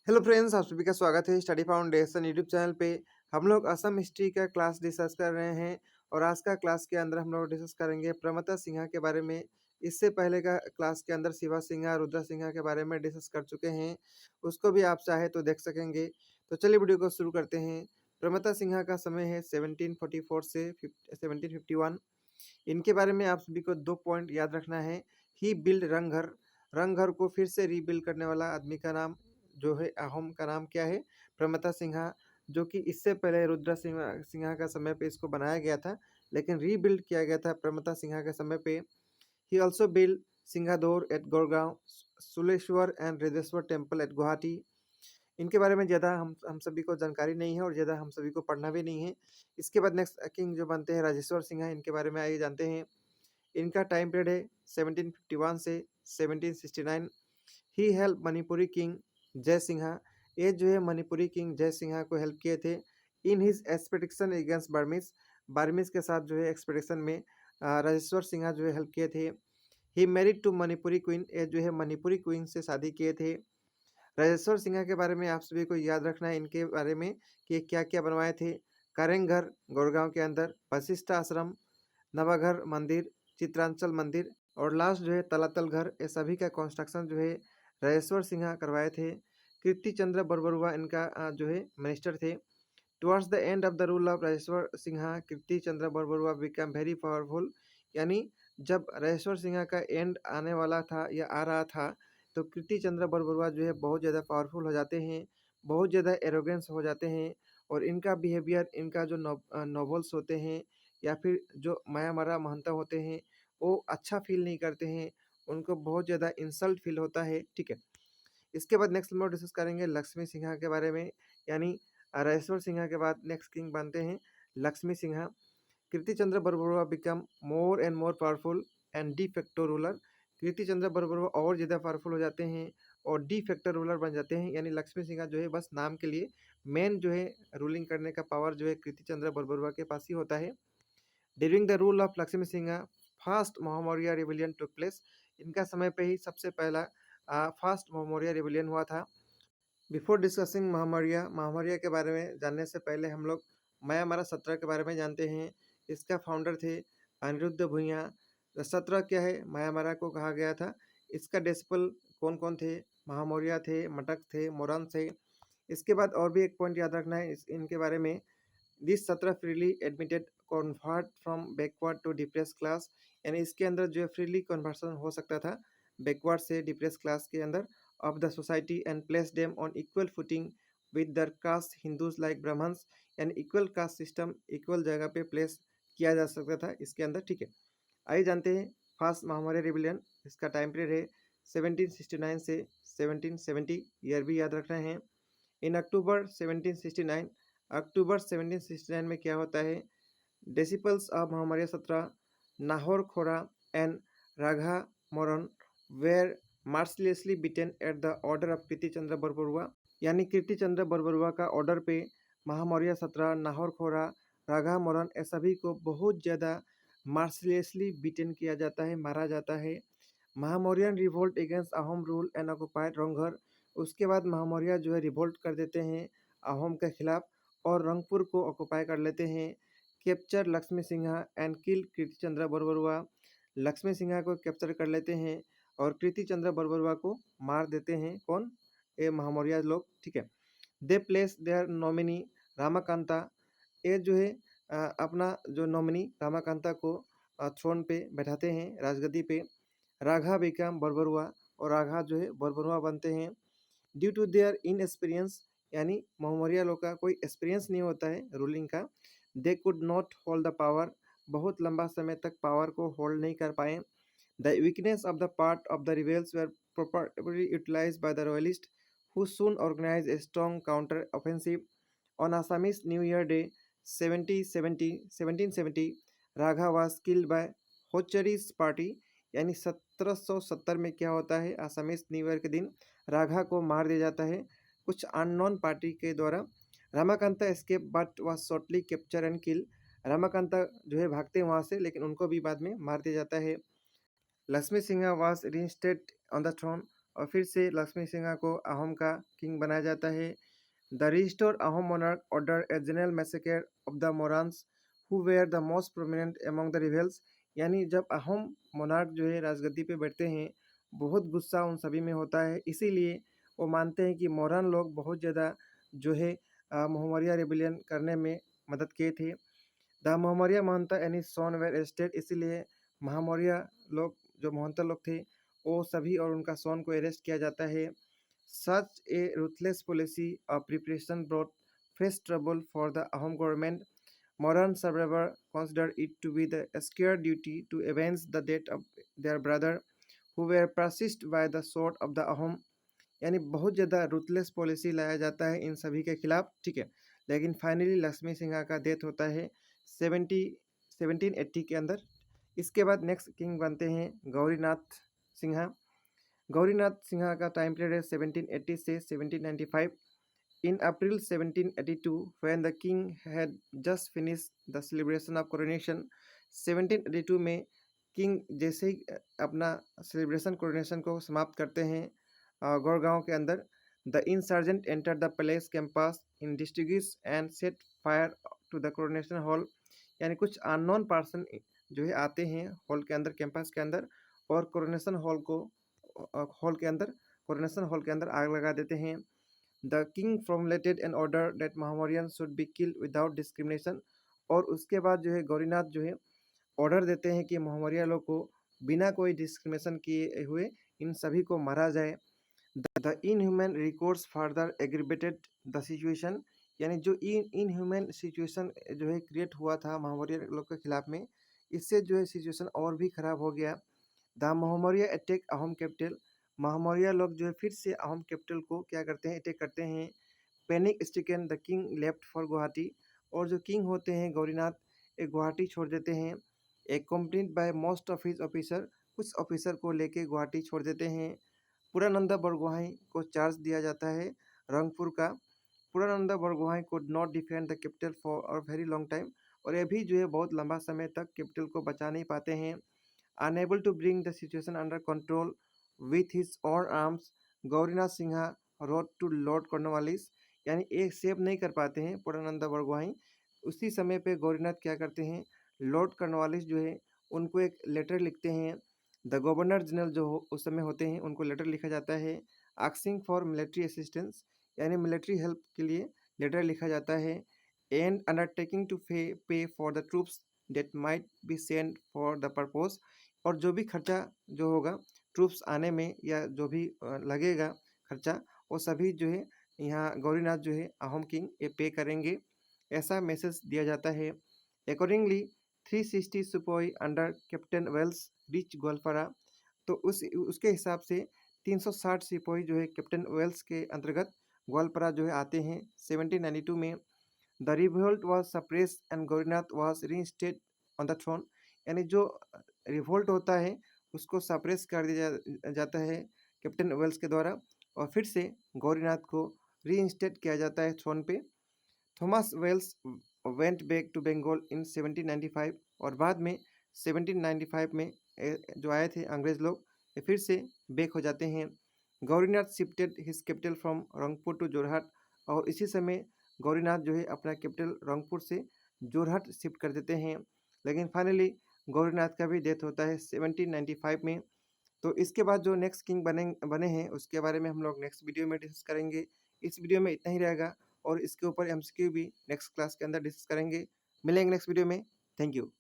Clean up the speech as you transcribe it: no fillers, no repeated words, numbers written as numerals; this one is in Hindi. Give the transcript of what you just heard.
हेलो फ्रेंड्स, आप सभी का स्वागत है स्टडी फाउंडेशन यूट्यूब चैनल पे। हम लोग असम हिस्ट्री का क्लास डिस्कस कर रहे हैं और आज का क्लास के अंदर हम लोग डिस्कस करेंगे प्रमता सिन्हा के बारे में। इससे पहले का क्लास के अंदर शिवा सिन्हा, रुद्रा सिन्हा के बारे में डिस्कस कर चुके हैं, उसको भी आप चाहे तो देख सकेंगे। तो चलिए वीडियो को शुरू करते हैं। प्रमता सिन्हा का समय है 1744 से 1751। इनके बारे में आप सभी को 2 पॉइंट याद रखना है। ही बिल्ड रंगघर। रंगघर को फिर से रीबिल्ड करने वाला आदमी का नाम जो है, अहोम का नाम क्या है? प्रमता सिन्हा। जो कि इससे पहले रुद्रा सिन्हा सिन्हा का समय पे इसको बनाया गया था, लेकिन रीबिल्ड किया गया था प्रमता सिन्हा के समय पे। He also build Singador at Gorgaon, Suleshwar and Rejeshwar temple at Guwahati. इनके बारे में ज़्यादा हम सभी को जानकारी नहीं है और ज़्यादा हम सभी को पढ़ना भी नहीं है। इसके बाद नेक्स्ट किंग जो बनते हैं राजेश्वर सिन्हा, इनके बारे में आइए जानते हैं। इनका टाइम पीरियड है 1751 से 1769। ही हेल्प मणिपुरी किंग जय सिन्हा। ये जो है मणिपुरी किंग जय सिन्हा को हेल्प किए थे in his expedition against Burmese. Burmese के साथ जो है एक्सपेडिशन में राजेश्वर सिन्हा जो है हेल्प किए थे। He married to Manipuri queen. ये जो है मणिपुरी क्वीन से शादी किए थे। राजेश्वर सिन्हा के बारे में आप सभी को याद रखना है इनके बारे में कि क्या क्या बनवाए थे। कारेंघर गोरगांव के अंदर, वशिष्ठ आश्रम, नवाघर मंदिर, चित्रांचल मंदिर और लास्ट जो है तलातल घर, ये सभी का कंस्ट्रक्शन जो है राजेश्वर सिन्हा करवाए थे। कीर्ति चंद्र बरबरुआ इनका जो है मिनिस्टर थे। Towards the end of the rule of Rajeshwar Sinha, Kirti Chandra Barbarua become very powerful. यानी जब राजेश्वर सिन्हा का एंड आने वाला था या आ रहा था, तो कीर्ति चंद्र बरबरुआ जो है बहुत ज़्यादा पावरफुल हो जाते हैं, बहुत ज़्यादा एरोगेंस हो जाते हैं। और इनका बिहेवियर, इनका जो नॉवेल्स होते हैं या फिर जो मायामारा महंता होते हैं, वो अच्छा फील नहीं करते हैं, उनको बहुत ज़्यादा इंसल्ट फील होता है। ठीक है। इसके बाद नेक्स्ट हम लोग डिस्कस करेंगे लक्ष्मी सिन्हा के बारे में। यानी राजेश्वर सिन्हा के बाद नेक्स्ट किंग बनते हैं Lakshmi Sinha. Kirti Chandra Barbarua become more and more powerful and de facto ruler. Kirti Chandra Barbarua और ज़्यादा पावरफुल हो जाते हैं और डी फैक्टर रूलर बन जाते हैं। यानी लक्ष्मी सिन्हा जो है बस नाम के लिए, मेन जो है रूलिंग करने का पावर जो है कीर्ति चंद्र बरबरुआ के पास ही होता है। During the rule of Lakshmi Sinha, first Mahamaurya rebellion took place. इनका समय पे ही सबसे पहला फर्स्ट महामौर्य रिविलियन हुआ था। बिफोर डिस्कसिंग महामौर्य, महामौर्य के बारे में जानने से पहले हम लोग मायामारा सत्रह के बारे में जानते हैं। इसका फाउंडर थे अनिरुद्ध भूइयां। सत्रह क्या है, मायामारा को कहा गया था। इसका डेसिपल कौन कौन थे? महामौर्य थे, मटक थे, मोरन थे। इसके बाद और भी एक पॉइंट याद रखना है इनके बारे में। दिस सत्रह freely admitted convert from backward to depress class. यानी इसके अंदर जो है फ्रीली कन्वर्सन हो सकता था बैकवर्ड से डिप्रेस क्लास के अंदर of the society and place them on equal footing with other caste Hindus like Brahmins. यानी इक्वल कास्ट सिस्टम, इक्वल जगह पे प्लेस किया जा सकता था इसके अंदर। ठीक है। आइए जानते हैं फर्स्ट महामौर्य रिविलियन। इसका टाइम पीरियड है 1769 से 1770। ईयर भी याद रखना है। इन अक्टूबर 1769, अक्टूबर 1769 में क्या होता है? डेसिपल्स ऑफ महामौर्य सत्रह, Nahor Khora and Ragha Moran were mercilessly beaten at the order of Kirti Chandra Barbarua. यानी कीर्ति चंद्र बरबरुआ का ऑर्डर पे महामौर्य सत्रह, नाहौर खोरा, राघा मोरन, ये सभी को बहुत ज़्यादा मार्सलेसली बिटेन किया जाता है, मारा जाता है। Mahamauryan revolt against Ahom rule and occupied Rangghar. उसके बाद महामौर्य जो है रिवोल्ट कर देते हैं अहोम के खिलाफ और रंगपुर को ऑक्युपाई कर लेते हैं। Capture Lakshmi Sinha and kill Kirti Chandra Barbarua. Lakshmi Sinha को कैप्चर कर लेते हैं और कीर्ति चंद्र बरबरुआ को मार देते हैं। कौन? ये महामौर्य लोग। ठीक है। They place their nominee Ramakanta. ये जो है अपना जो नॉमिनी रामाकांता को थ्रोन पे बैठाते हैं, राजगद्दी पे। राघा बिकम बरबरुआ और राघा जो है बरबरुआ बनते हैं। ड्यू टू देयर इनएक्सपीरियंस, यानी महामौर्य लोग का कोई एक्सपीरियंस नहीं होता है रूलिंग का। They could not hold the power, बहुत लंबा समय तक पावर को होल्ड नहीं कर पाए। The weakness of the part of the rebels were properly utilized by the royalists, who soon organized a strong counter offensive. On Assamese New Year Day 1770, Ragha was killed by होचरीज पार्टी। यानी 1770 में क्या होता है, असमीज न्यू ईयर के दिन राघा को मार दिया जाता है कुछ अननोन पार्टी के द्वारा। Ramakanta escape but was shortly capture and kill. Ramakanta जो है भागते हैं वहाँ से, लेकिन उनको भी बाद में मार दिया जाता है। Lakshmi Sinha was reinstated on the throne और फिर से लक्ष्मी सिंहा को अहोम का किंग बनाया जाता है। The restore Ahom monarch order a general massacre of the Morans who were the most prominent among the rebels. यानी जब अहोम मोनार्क जो है राजगद्दी पे बैठते हैं, बहुत गुस्सा उन सभी में होता है, इसीलिए वो मानते हैं कि मोरान लोग बहुत ज़्यादा जो है मोहम्मदिया रिबेलियन करने में मदद किए थे। The Moamoria Mahanta any son were arrested, इसीलिए महामौर्य लोग जो महंता लोग थे वो सभी और उनका सॉन को अरेस्ट किया जाता है। Such a ruthless policy of preparation brought face trouble for the Ahom government. Modern survivor consider it to be the scared duty to avenge the death of their brother who were persist by the sword of the Ahom। यानी बहुत ज़्यादा रूथलेस पॉलिसी लाया जाता है इन सभी के खिलाफ, ठीक है। लेकिन फाइनली लक्ष्मी सिंहा का डेथ होता है 1780 के अंदर। इसके बाद नेक्स्ट किंग बनते हैं गौरीनाथ सिंहा। गौरीनाथ सिंहा का टाइम पीरियड है 1780 से 1795। In April 1782, when the king had just finished the celebration of coronation, 1782 में किंग जैसे ही अपना सेलिब्रेशन कोरोनेशन को समाप्त करते हैं गौड़गांव के अंदर, the insurgent enter the palace campus in disguise and set fire to the coronation hall. यानी कुछ अननोन पर्सन जो है आते हैं हॉल के अंदर, कैंपस के अंदर, और कोरोनेशन हॉल के अंदर आग लगा देते हैं। The king formulated an order that Mahamauryan should be killed without discrimination. और उसके बाद जो है गौरीनाथ जो है ऑर्डर देते हैं कि महामौर्य लोग को बिना कोई डिस्क्रिमिनेशन किए हुए इन सभी को मारा जाए। The inhuman records further aggravated the situation. यानी जो इनह्यूमन सिचुएशन जो है क्रिएट हुआ था महामौर्य लोग के खिलाफ में, इससे जो है सिचुएशन और भी खराब हो गया। The Mahamaurya attack Ahom capital. Mahamaurya लोग जो है फिर से अहोम कैपिटल को क्या करते हैं, अटैक करते हैं। Panic स्टिकन the king left for Guwahati. और जो किंग होते हैं गौरीनाथ एक गुवाहाटी छोड़ देते हैं। Accompanied by most of his officer, कुछ ऑफिसर को लेके गुवाहाटी छोड़ देते हैं। पुरानंदा बरगोहाई को चार्ज दिया जाता है रंगपुर का। Purananda Burhagohain could not defend the capital for a very long time. और ये भी जो है बहुत लंबा समय तक कैपिटल को बचा नहीं पाते हैं। Unable to bring the situation under control with his own arms, Gaurinath Sinha wrote to Lord Cornwallis. यानी एक सेव नहीं कर पाते हैं पुरानंदा बरगोहाई। उसी समय पे गौरीनाथ क्या करते हैं, लॉर्ड कॉर्नवालिस जो है उनको एक लेटर लिखते हैं। द गवर्नर जनरल जो उस समय होते हैं उनको लेटर लिखा जाता है आस्किंग फॉर मिलिट्री असिस्टेंस, यानी मिलिट्री हेल्प के लिए लेटर लिखा जाता है। And undertaking to pay for the troops that might be sent for the purpose. और जो भी खर्चा जो होगा ट्रूप्स आने में या जो भी लगेगा खर्चा, वो सभी जो है यहाँ गौरीनाथ जो है अहोम किंग ये पे करेंगे, ऐसा मैसेज दिया जाता है। अकॉर्डिंगली 360 सिपाही under Captain Welsh reached Goalpara. तो उसके हिसाब से 360 सिपाही जो है कैप्टन वेल्स के अंतर्गत ग्वालपारा जो है आते हैं 1792 में। The revolt was suppress and Gaurinath was reinstated on the throne. यानी जो रिवोल्ट होता है उसको सप्रेस कर दिया जाता है कैप्टन वेल्स के द्वारा, और फिर से गौरीनाथ को रीइंस्टेड किया जाता है थ्रोन पे। Thomas Welsh went back to Bengal in 1795। और बाद में 1795 में जो आए थे अंग्रेज लोग ये फिर से बैक हो जाते हैं। Gaurinath shifted his capital from Rangpur to Jorhat. और इसी समय गौरीनाथ जो है अपना कैपिटल रंगपुर से जोरहाट शिफ्ट कर देते हैं। लेकिन फाइनली गौरीनाथ का भी डेथ होता है 1795 में। तो इसके बाद जो नेक्स्ट किंग बने हैं उसके बारे में हम लोग नेक्स्ट वीडियो में डिस्कस करेंगे। इस वीडियो में इतना ही रहेगा और इसके ऊपर एमसीक्यू भी नेक्स्ट क्लास के अंदर डिस्कस करेंगे। मिलेंगे नेक्स्ट वीडियो में। Thank you.